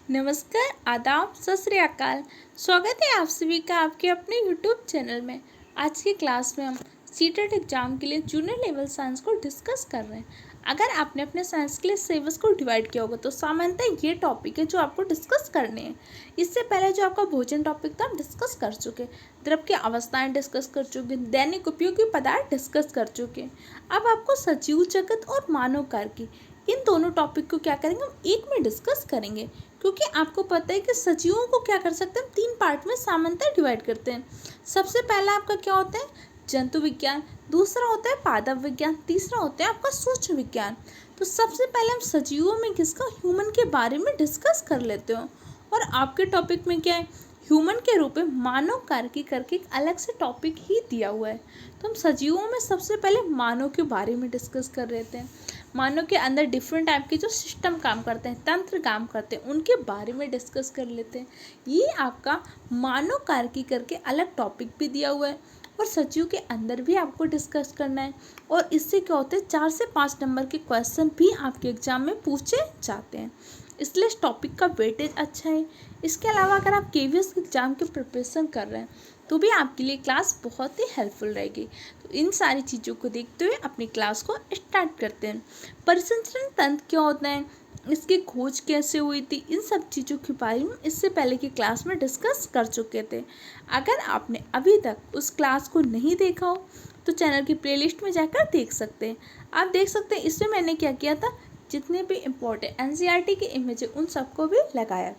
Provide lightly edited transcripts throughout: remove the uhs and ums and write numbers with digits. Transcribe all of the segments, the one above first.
नमस्कार, आदाब, सत श्री अकाल। स्वागत है आप सभी का आपके अपने यूट्यूब चैनल में। आज की क्लास में हम सीटेट एग्जाम के लिए जूनियर लेवल साइंस को डिस्कस कर रहे हैं। अगर आपने अपने साइंस के लिए सिलेबस को डिवाइड किया होगा तो सामान्यतः ये टॉपिक है जो आपको डिस्कस करने हैं। इससे पहले जो आपका भोजन टॉपिक था हम डिस्कस कर चुके, द्रव की अवस्थाएं डिस्कस कर चुके, दैनिक उपयोगी पदार्थ डिस्कस कर चुके। अब आपको सजीव जगत और मानव कार्य इन दोनों टॉपिक को क्या करेंगे, हम एक में डिस्कस करेंगे। क्योंकि आपको पता है कि सजीवों को क्या कर सकते हैं, हम 3 पार्ट में सामान्यतः डिवाइड करते हैं। सबसे पहला आपका क्या होता है, जंतु विज्ञान। दूसरा होता है पादप विज्ञान। तीसरा होता है आपका सूक्ष्म विज्ञान। तो सबसे पहले हम सजीवों में किसका, ह्यूमन के बारे में डिस्कस कर लेते हो। और आपके टॉपिक में क्या है, ह्यूमन के रूप में मानव कार्य करके एक अलग से टॉपिक ही दिया हुआ है। तो हम सजीवों में सबसे पहले मानव के बारे में डिस्कस कर लेते हैं। मानव के अंदर डिफरेंट टाइप के जो सिस्टम काम करते हैं, तंत्र काम करते हैं, उनके बारे में डिस्कस कर लेते हैं। ये आपका मानव कार्य करके अलग टॉपिक भी दिया हुआ है और सजीव के अंदर भी आपको डिस्कस करना है। और इससे क्या होता है, 4 से 5 नंबर के क्वेश्चन भी आपके एग्जाम में पूछे जाते हैं, इसलिए इस टॉपिक का वेटेज अच्छा है। इसके अलावा अगर आप केवीएस एग्जाम की प्रिपरेशन कर रहे हैं तो भी आपके लिए क्लास बहुत ही हेल्पफुल रहेगी। तो इन सारी चीज़ों को देखते हुए अपनी क्लास को स्टार्ट करते हैं। परिसंचरण तंत्र क्या होता है, इसकी खोज कैसे हुई थी, इन सब चीज़ों के बारे में इससे पहले की क्लास में डिस्कस कर चुके थे। अगर आपने अभी तक उस क्लास को नहीं देखा हो तो चैनल की प्लेलिस्ट में जाकर देख सकते हैं। आप देख सकते हैं इसमें मैंने क्या किया था, जितने भी इम्पोर्टेंट एनसीईआरटी के इमेज है उन सबको भी लगाया।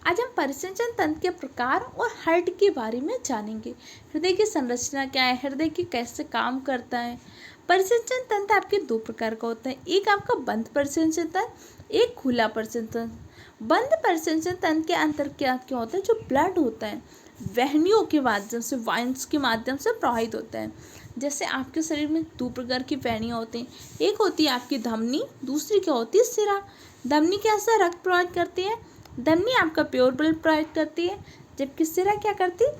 आज हम परिसंचरण तंत्र के प्रकार और हार्ट के बारे में जानेंगे। हृदय की संरचना क्या है, हृदय की कैसे काम करता है। परिसंचरण तंत्र आपके 2 प्रकार का होता है, एक आपका बंद परिसंचरण तंत्र, एक खुला परिसंचरण तंत्र। बंद परिसंचरण तंत्र के अंदर क्या क्या होता है, जो ब्लड होता है वहनियों के माध्यम से, वाइन्स के माध्यम से प्रवाहित होता है। जैसे आपके शरीर में 2 प्रकार की वहनियाँ होती हैं, एक होती है आपकी धमनी, दूसरी क्या होती है सिरा। धमनी कैसा रक्त प्रवाहित करती है, धमनी आपका प्योर ब्लड प्रवाहित करती है, जबकि सिरा क्या करती है,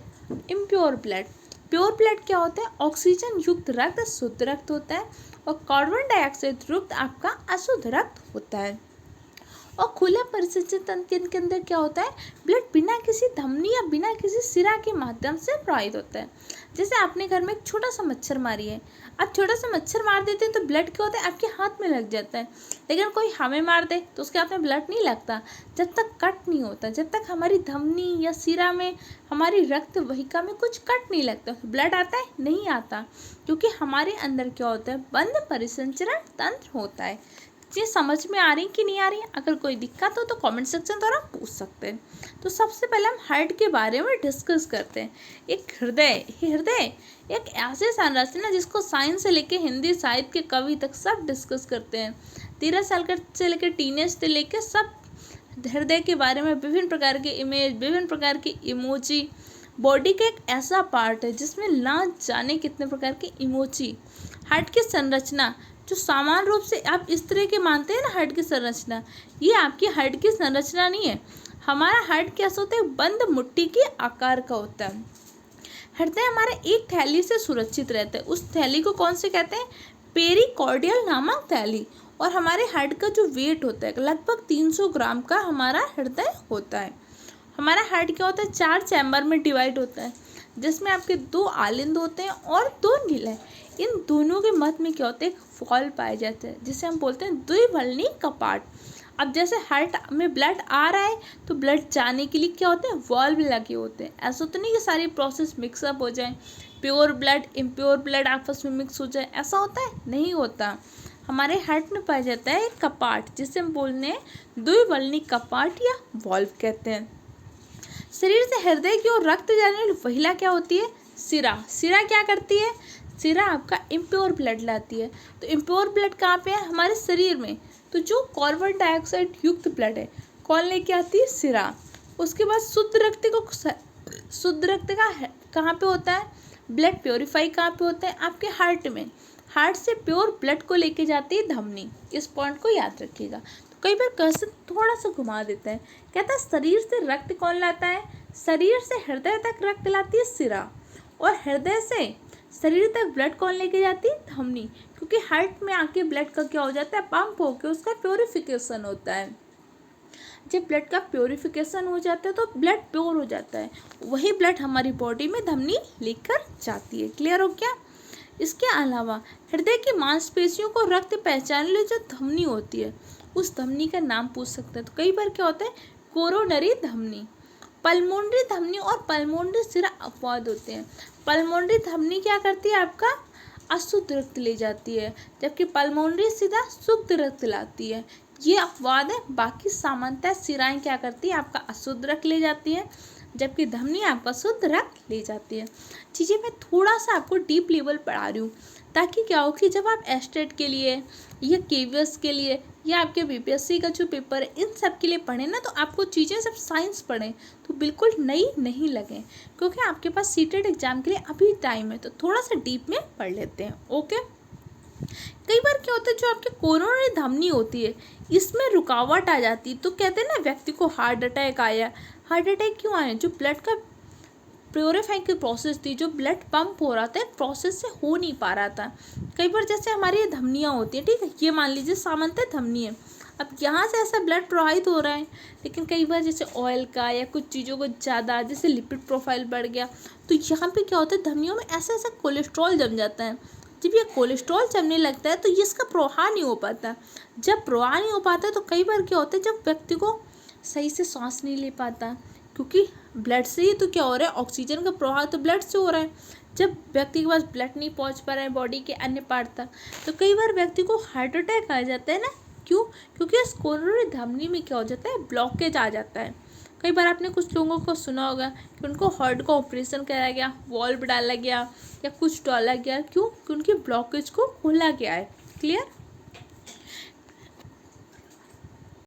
इम्प्योर ब्लड। प्योर ब्लड क्या होता है, ऑक्सीजन युक्त रक्त शुद्ध रक्त होता है और कार्बन डाइऑक्साइड युक्त आपका अशुद्ध रक्त होता है। और खुला परिसंचरण तंत्र के अंदर क्या होता है, ब्लड बिना किसी धमनी या बिना किसी सिरा के माध्यम से प्रवाहित होता है। जैसे आपने घर में एक छोटा सा मच्छर मारी है, आप छोटा सा मच्छर मार देते हैं तो ब्लड क्या होता है, आपके हाथ में लग जाता है। लेकिन कोई हमें मार दे तो उसके हाथ में ब्लड नहीं लगता, जब तक कट नहीं होता, जब तक हमारी धमनी या सिरा में, हमारी रक्त वाहिका में कुछ कट नहीं लगता, ब्लड आता है नहीं आता, क्योंकि हमारे अंदर क्या होता है, बंद परिसंचरण तंत्र होता है। ये समझ में आ रही कि नहीं आ रही, अगर कोई दिक्कत हो तो कमेंट सेक्शन द्वारा पूछ सकते हैं। तो सबसे पहले हम हार्ट के बारे में डिस्कस करते हैं। एक हृदय एक ऐसी संरचना जिसको साइंस से लेके हिंदी साहित्य के कवि तक सब डिस्कस करते हैं। 13 साल से लेकर टीनेज से लेकर सब हृदय के बारे में विभिन्न प्रकार के इमेज, विभिन्न प्रकार की इमोजी। बॉडी का एक ऐसा पार्ट है जिसमें ना जाने कितने प्रकार के इमोजी। हार्ट की संरचना जो सामान्य रूप से आप इस तरह के मानते हैं ना, हार्ट की संरचना, ये आपकी हार्ट की संरचना नहीं है। हमारा हार्ट कैसा होता है, बंद मुट्ठी के आकार का होता है। हृदय हमारे एक थैली से सुरक्षित रहता है, उस थैली को कौन से कहते हैं, पेरिकार्डियल नामक थैली। और हमारे हार्ट का जो वेट होता है लगभग 300 ग्राम का हमारा हृदय होता है। हमारा हार्ट क्या होता है, 4 चैम्बर में डिवाइड होता है, जिसमें आपके 2 आलिंद होते हैं और 2 निलय। इन दोनों के मध्य में क्या होता है, एक वॉल्व पाया जाता है जिसे हम बोलते हैं द्विवल्नी कपाट। अब जैसे हार्ट में ब्लड आ रहा है तो ब्लड जाने के लिए क्या होते हैं, वॉल्व लगे होते हैं। ऐसा तो नहीं कि सारी प्रोसेस मिक्सअप हो जाए, प्योर ब्लड इम्प्योर ब्लड आपस में मिक्स हो जाए, ऐसा होता है, नहीं होता। हमारे हार्ट में पाया जाता है एक कपाट जिसे हम बोलते हैं द्विवल्नी कपाट या वॉल्व कहते हैं। शरीर से हृदय की ओर रक्त जाने वाली महिला क्या होती है, सिरा। सिरा क्या करती है, सिरा आपका इम्प्योर ब्लड लाती है। तो इम्प्योर ब्लड कहाँ पे है, हमारे शरीर में। तो जो कार्बन डाइऑक्साइड युक्त ब्लड है कौन लेके आती है, सिरा। उसके बाद शुद्ध रक्त का कहाँ पे होता है, ब्लड प्योरीफाई कहाँ पे होता है, आपके हार्ट में। हार्ट से प्योर ब्लड को लेके जाती है धमनी, इस पॉइंट को याद रखिएगा। तो कई बार क्वेश्चन थोड़ा सा घुमा देते हैं, कहता है शरीर से रक्त कौन लाता है, शरीर से हृदय तक रक्त लाती है सिरा, और हृदय से शरीर तक ब्लड कौन लेके जाती है, धमनी। क्योंकि हार्ट में आके ब्लड का क्या हो जाता है, पंप होकर उसका प्योरिफिकेशन होता है। जब ब्लड का प्योरिफिकेशन हो जाता है तो ब्लड प्योर हो जाता है, वही ब्लड हमारी बॉडी में धमनी लेकर जाती है। क्लियर हो गया? इसके अलावा हृदय की मांसपेशियों को रक्त पहचानने लिए जो धमनी होती है उस धमनी का नाम पूछ सकते हैं। तो कई बार क्या होता है, कोरोनरी धमनी, पल्मोनरी धमनी और पल्मोनरी सिरा अपवाद होते हैं। पल्मोनरी धमनी क्या करती है, आपका अशुद्ध रक्त ले जाती है, जबकि पल्मोनरी सिरा शुद्ध रक्त लाती है। ये अपवाद है, बाकी सामान्यतः सिराएं क्या करती है, आपका अशुद्ध रक्त ले जाती है, जबकि धमनी आपका शुद्ध रक्त ले जाती है। चीज़ें मैं थोड़ा सा आपको डीप लेवल पढ़ा रही हूँ, ताकि क्या हो कि जब आप एस्टेट के लिए या केवीएस के लिए या आपके बीपीएससी का जो पेपर है इन सब के लिए पढ़ें ना, तो आपको चीज़ें सब साइंस पढ़ें तो बिल्कुल नई नहीं लगें, क्योंकि आपके पास सीटेट एग्जाम के लिए अभी टाइम है। तो थोड़ा सा डीप में पढ़ लेते हैं। ओके, कई बार क्या होता है, जो आपकी कोरोनरी धमनी होती है इसमें रुकावट आ जाती है, तो कहते हैं ना व्यक्ति को हार्ट अटैक आया। हार्ट अटैक क्यों आया, जो ब्लड का प्योरीफाइंग की प्रोसेस थी, जो ब्लड पंप हो रहा था प्रोसेस से हो नहीं पा रहा था। कई बार जैसे हमारी ये धमनियाँ होती हैं, ठीक है, ये मान लीजिए सामान्यतः धमनी है, अब यहाँ से ऐसा ब्लड प्रवाहित हो रहा है, लेकिन कई बार जैसे ऑयल का या कुछ चीज़ों को ज़्यादा जैसे लिपिड प्रोफाइल बढ़ गया, तो यहाँ पे क्या होता है, धमनियों में ऐसा ऐसा कोलेस्ट्रॉल जम जाता है। जब ये कोलेस्ट्रॉल जमने लगता है तो ये इसका प्रवाह नहीं हो पाता। जब प्रवाह नहीं हो पाता तो कई बार क्या होता है, जब व्यक्ति को सही से सांस नहीं ले पाता, क्योंकि ब्लड से ही तो क्या हो रहा है, ऑक्सीजन का प्रवाह तो ब्लड से हो रहा है। जब व्यक्ति के पास ब्लड नहीं पहुंच पा रहा है बॉडी के अन्य पार्ट तक, तो कई बार व्यक्ति को हार्ट अटैक आ जाता है ना। क्यों? क्योंकि इस कोरोनरी धमनी में क्या हो जाता है, ब्लॉकेज आ जाता है। कई बार आपने कुछ लोगों को सुना होगा कि उनको हार्ट का ऑपरेशन कराया गया, वॉल्व डाला गया या कुछ डाला गया। क्यों? कि उनकी ब्लॉकेज को खोला गया है। क्लियर?